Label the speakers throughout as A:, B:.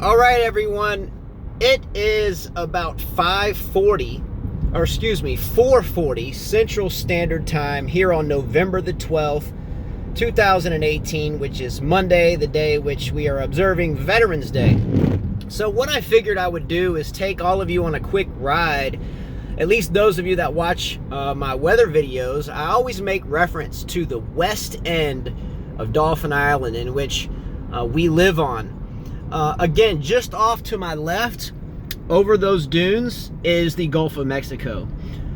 A: All right, everyone. It is about 4:40 Central Standard Time here on November the 12th, 2018, which is Monday, the day which we are observing Veterans Day. So what I figured I would do is take all of you on a quick ride, at least those of you that watch my weather videos. I always make reference to the west end of Dauphin Island, in which we live on. Again, just off to my left, over those dunes, is the Gulf of Mexico.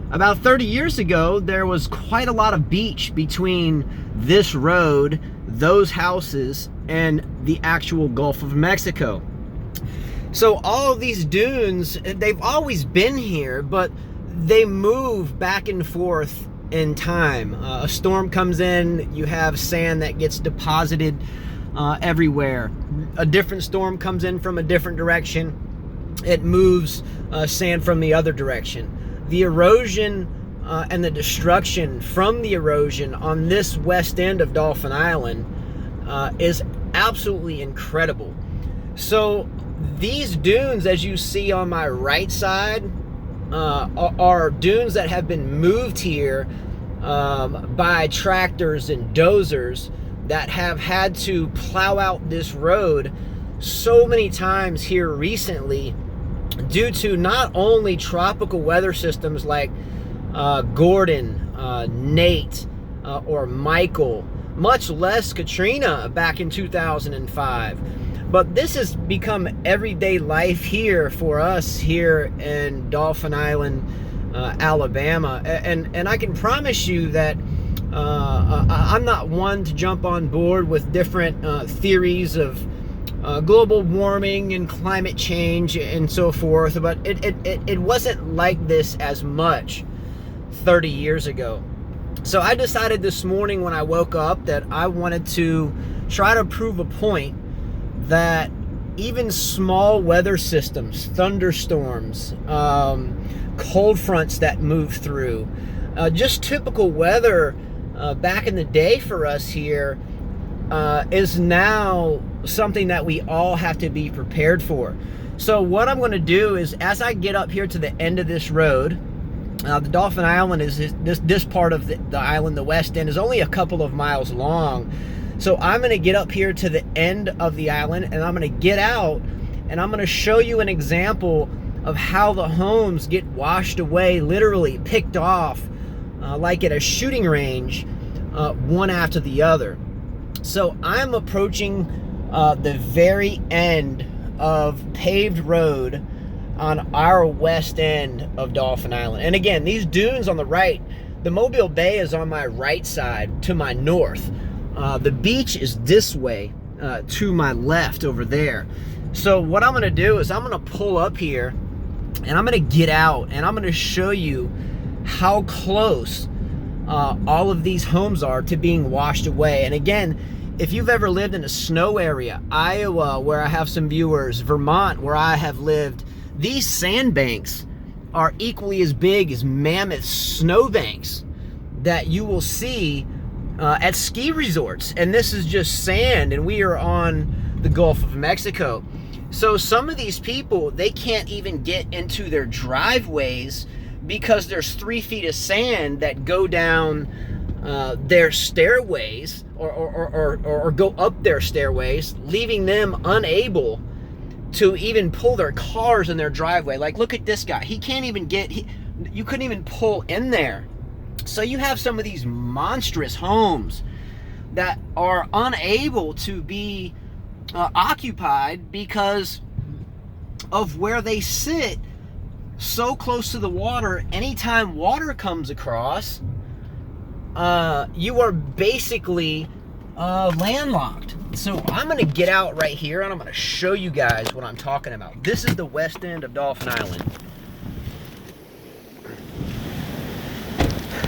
A: About 30 years ago, there was quite a lot of beach between this road, those houses, and the actual Gulf of Mexico. So all of these dunes, they've always been here, but they move back and forth in time. A storm comes in, you have sand that gets deposited everywhere. A different storm comes in from a different direction. It moves sand from the other direction. The erosion and the destruction from the erosion on this west end of Dauphin Island is absolutely incredible. So these dunes, as you see on my right side, are dunes that have been moved here by tractors and dozers that have had to plow out this road so many times here recently due to not only tropical weather systems like Gordon, Nate, or Michael, much less Katrina back in 2005. But this has become everyday life here for us here in Dauphin Island, Alabama. And I can promise you that I'm not one to jump on board with different theories of global warming and climate change and so forth, but it wasn't like this as much 30 years ago. So I decided this morning when I woke up that I wanted to try to prove a point that even small weather systems, thunderstorms, cold fronts that move through, just typical weather back in the day for us here is now something that we all have to be prepared for. So what I'm going to do is, as I get up here to the end of this road, the Dauphin Island is this part of the island, the west end, is only a couple of miles long. So I'm going to get up here to the end of the island, and I'm going to get out, and I'm going to show you an example of how the homes get washed away, literally picked off, like at a shooting range, one after the other. So I'm approaching the very end of paved road on our west end of Dauphin Island. And again, these dunes on the right, the Mobile Bay is on my right side to my north. The beach is this way to my left over there. So what I'm going to do is I'm going to pull up here and I'm going to get out and I'm going to show you how close all of these homes are to being washed away. And again, if you've ever lived in a snow area, Iowa, where I have some viewers, Vermont, where I have lived, these sandbanks are equally as big as mammoth snowbanks that you will see at ski resorts. And this is just sand, and we are on the Gulf of Mexico. So some of these people, they can't even get into their driveways because there's 3 feet of sand that go down their stairways or go up their stairways, leaving them unable to even pull their cars in their driveway. Like, look at this guy. He can't even get, you couldn't even pull in there. So you have some of these monstrous homes that are unable to be occupied because of where they sit so close to the water. Anytime water comes across, you are basically landlocked. So I'm going to get out right here and I'm going to show you guys what I'm talking about. This is the west end of Dauphin Island.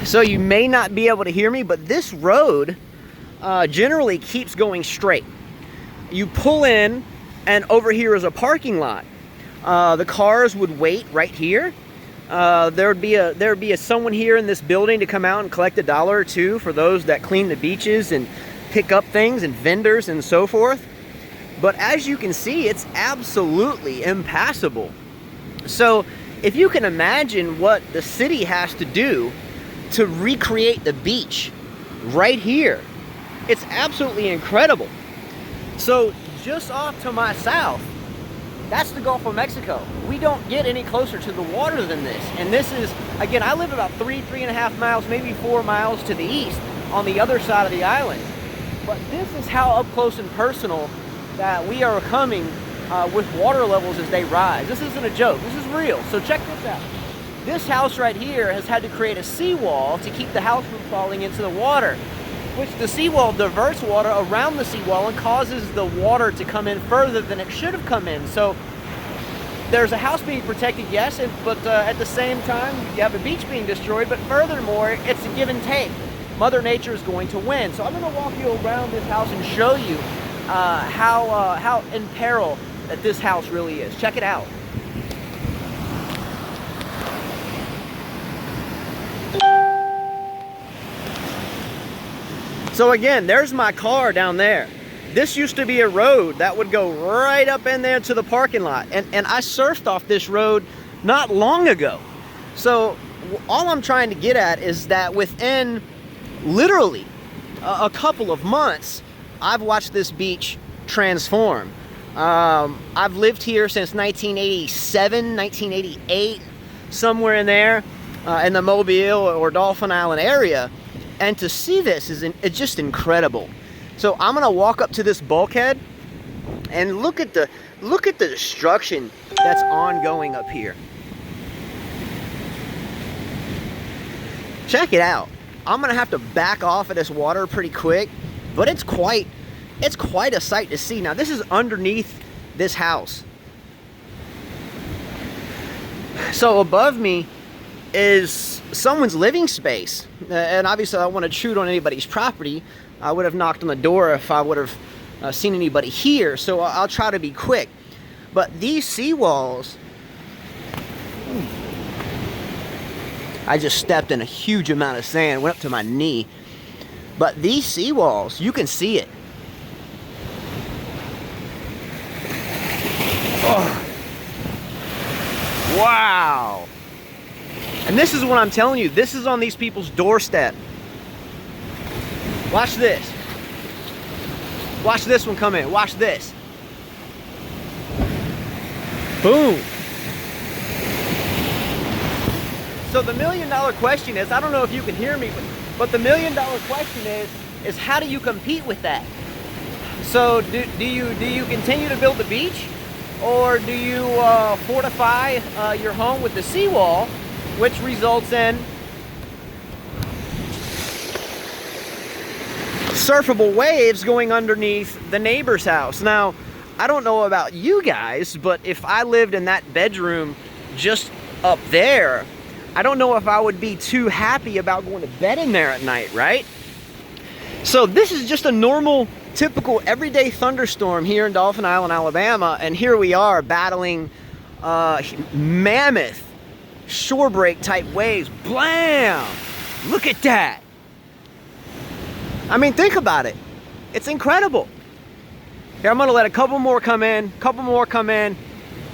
A: So you may not be able to hear me, but this road generally keeps going straight. You pull in, and over here is a parking lot. The cars would wait right here. There would be someone here in this building to come out and collect $1 or $2 for those that clean the beaches and pick up things, and vendors and so forth. But as you can see, it's absolutely impassable. So if you can imagine what the city has to do to recreate the beach right here, it's absolutely incredible. So just off to my south, that's the Gulf of Mexico. We don't get any closer to the water than this. And this is, again, I live about 3.5 miles, maybe 4 miles to the east on the other side of the island. But this is how up close and personal that we are coming with water levels as they rise. This isn't a joke, this is real. So check this out. This house right here has had to create a seawall to keep the house from falling into the water, which the seawall diverts water around the seawall and causes the water to come in further than it should have come in. So there's a house being protected, yes, but at the same time, you have a beach being destroyed, but furthermore, it's a give and take. Mother Nature is going to win. So I'm going to walk you around this house and show you how in peril that this house really is. Check it out. So again, there's my car down there. This used to be a road that would go right up in there to the parking lot. And I surfed off this road not long ago. So all I'm trying to get at is that within literally a couple of months, I've watched this beach transform. I've lived here since 1987, 1988, somewhere in there, in the Mobile or Dauphin Island area. And to see this it's just incredible. So I'm gonna walk up to this bulkhead and look at the destruction that's ongoing up here. Check it out. I'm gonna have to back off of this water pretty quick, but it's quite a sight to see. Now this is underneath this house. So above me is someone's living space, and obviously I don't want to intrude on anybody's property. I would have knocked on the door if I would have seen anybody here, so I'll try to be quick. But these seawalls, I just stepped in a huge amount of sand, went up to my knee. But these seawalls, you can see it. Oh. Wow. And this is what I'm telling you. This is on these people's doorstep. Watch this. Watch this one come in. Watch this. Boom. So the $1 million question is, I don't know if you can hear me, but the $1 million question is how do you compete with that? So do you continue to build the beach, or do you fortify your home with the seawall, which results in surfable waves going underneath the neighbor's house? Now, I don't know about you guys, but if I lived in that bedroom just up there, I don't know if I would be too happy about going to bed in there at night, right? So this is just a normal, typical, everyday thunderstorm here in Dauphin Island, Alabama, and here we are battling mammoth shore break type waves. Blam! Look at that. I mean, think about it. It's incredible. Here, I'm gonna let a couple more come in. Couple more come in.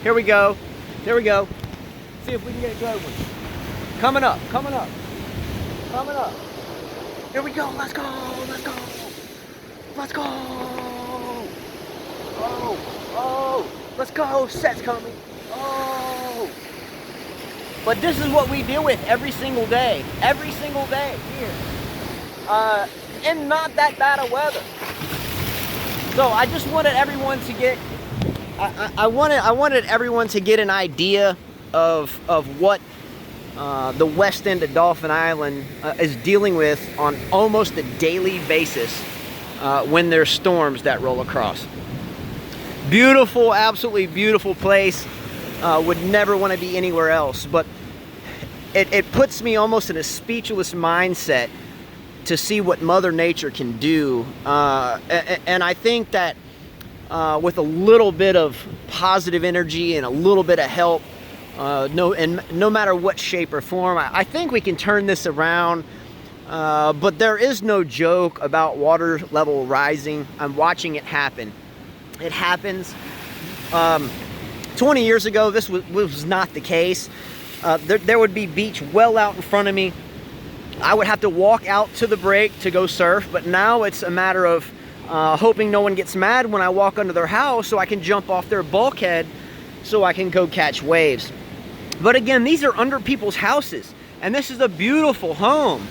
A: Here we go. There we go. See if we can get a good one. Coming up, coming up, coming up. Here we go. Let's go. Let's go. Let's go. Oh, oh. Let's go. Set's coming. Oh. But this is what we deal with every single day. Every single day here. And not that bad of weather. So I just wanted everyone to get, I wanted everyone to get an idea of what the west end of Dauphin Island is dealing with on almost a daily basis when there's storms that roll across. Beautiful, absolutely beautiful place. Would never want to be anywhere else, but it puts me almost in a speechless mindset to see what Mother Nature can do. And I think that with a little bit of positive energy and a little bit of help, no matter what shape or form, I think we can turn this around. But there is no joke about water level rising. I'm watching it happen. It happens. 20 years ago, this was not the case. There would be beach well out in front of me. I would have to walk out to the break to go surf, but now it's a matter of hoping no one gets mad when I walk under their house so I can jump off their bulkhead so I can go catch waves. But again, these are under people's houses, and this is a beautiful home.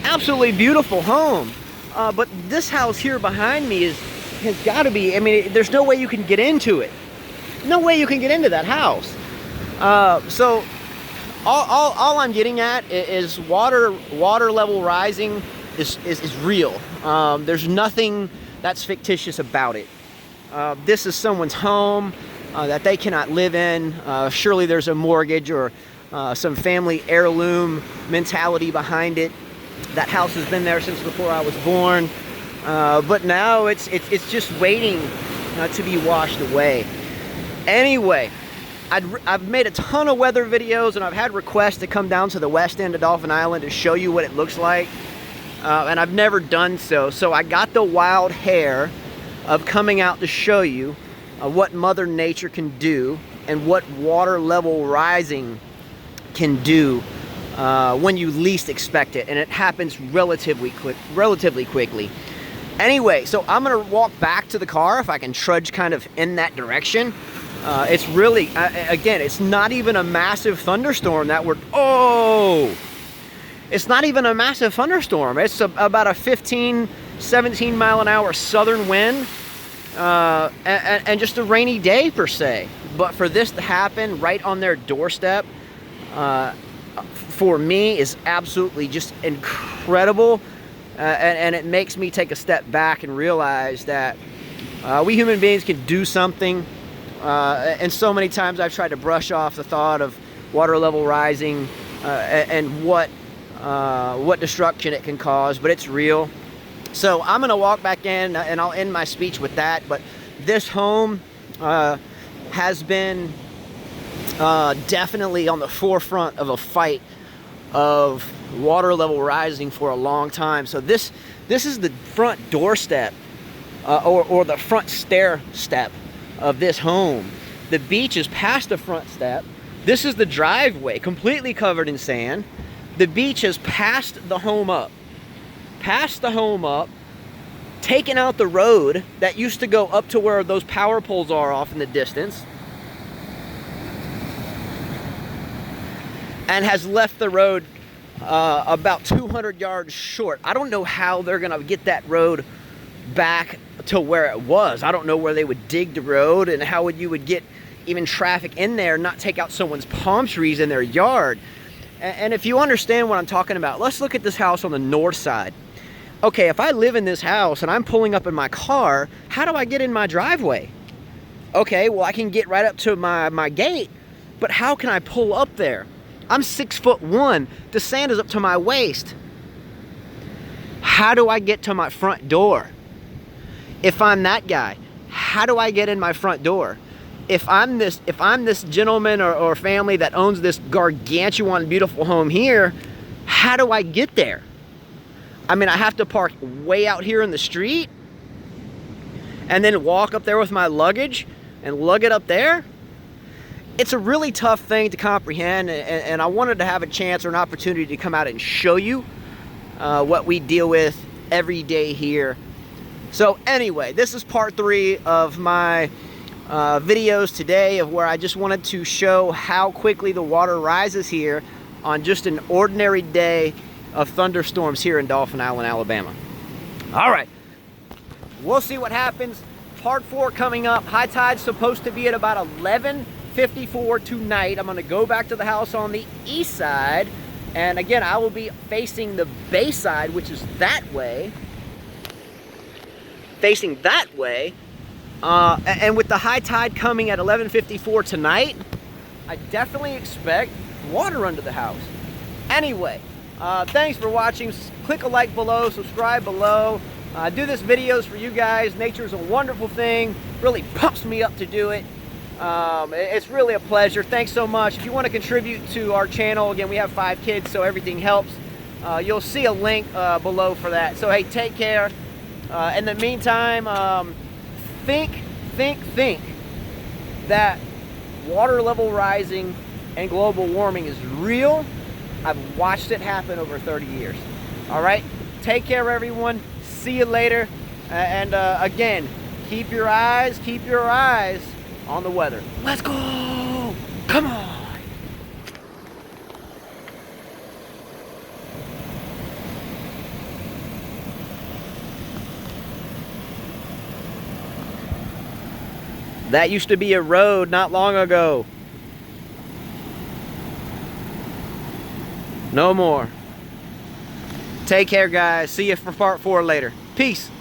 A: Absolutely beautiful home. But this house here behind me has got to be, I mean, there's no way you can get into it. No way you can get into that house. So all I'm getting at is water level rising is real. There's nothing that's fictitious about it. This is someone's home that they cannot live in. Surely there's a mortgage or some family heirloom mentality behind it. That house has been there since before I was born, but now it's just waiting to be washed away. Anyway, I've made a ton of weather videos, and I've had requests to come down to the west end of Dauphin Island to show you what it looks like, and I've never done so. So I got the wild hair of coming out to show you what Mother Nature can do and what water level rising can do when you least expect it, and it happens relatively quickly. Anyway, so I'm gonna walk back to the car if I can trudge kind of in that direction. It's really, again, it's not even a massive thunderstorm that it's not even a massive thunderstorm. It's about a 15, 17 mile an hour southern wind, and just a rainy day per se. But for this to happen right on their doorstep, for me is absolutely just incredible, and it makes me take a step back and realize that we human beings can do something. And so many times I've tried to brush off the thought of water level rising and what destruction it can cause, but it's real. So I'm gonna walk back in, and I'll end my speech with that. But this home has been definitely on the forefront of a fight of water level rising for a long time. So this is the front doorstep or the front stair step of this home. The beach is past the front step. This is the driveway, completely covered in sand. The beach has passed the home up, taken out the road that used to go up to where those power poles are off in the distance, and has left the road about 200 yards short. I don't know how they're gonna get that road back to where it was. I don't know where they would dig the road and how you would get even traffic in there, not take out someone's palm trees in their yard. And if you understand what I'm talking about, let's look at this house on the north side. Okay, if I live in this house and I'm pulling up in my car, how do I get in my driveway? Okay, well, I can get right up to my gate, but how can I pull up there? I'm 6'1". The sand is up to my waist. How do I get to my front door? If I'm that guy, how do I get in my front door? If I'm this gentleman or family that owns this gargantuan beautiful home here, how do I get there? I mean, I have to park way out here in the street and then walk up there with my luggage and lug it up there? It's a really tough thing to comprehend, and I wanted to have a chance or an opportunity to come out and show you what we deal with every day here. So anyway, this is part 3 of my videos today, of where I just wanted to show how quickly the water rises here on just an ordinary day of thunderstorms here in Dauphin Island, Alabama. All right, we'll see what happens. Part 4 coming up. High tide's supposed to be at about 11:54 tonight. I'm going to go back to the house on the east side, and again, I will be facing the bay side, which is that way. Facing that way, and with the high tide coming at 11:54 tonight, I definitely expect water under the house. Anyway, thanks for watching. Click a like below, subscribe below. I do this videos for you guys. Nature's a wonderful thing. Really pumps me up to do it. It's really a pleasure. Thanks so much. If you want to contribute to our channel, again, we have 5 kids, so everything helps. You'll see a link below for that. So hey, take care. In the meantime, think think that water level rising and global warming is real, I've watched it happen over 30 years. All right, take care, everyone. See you later. And again, keep your eyes on the weather. Let's go. Come on. That used to be a road not long ago. No more. Take care, guys. See you for part 4 later. Peace.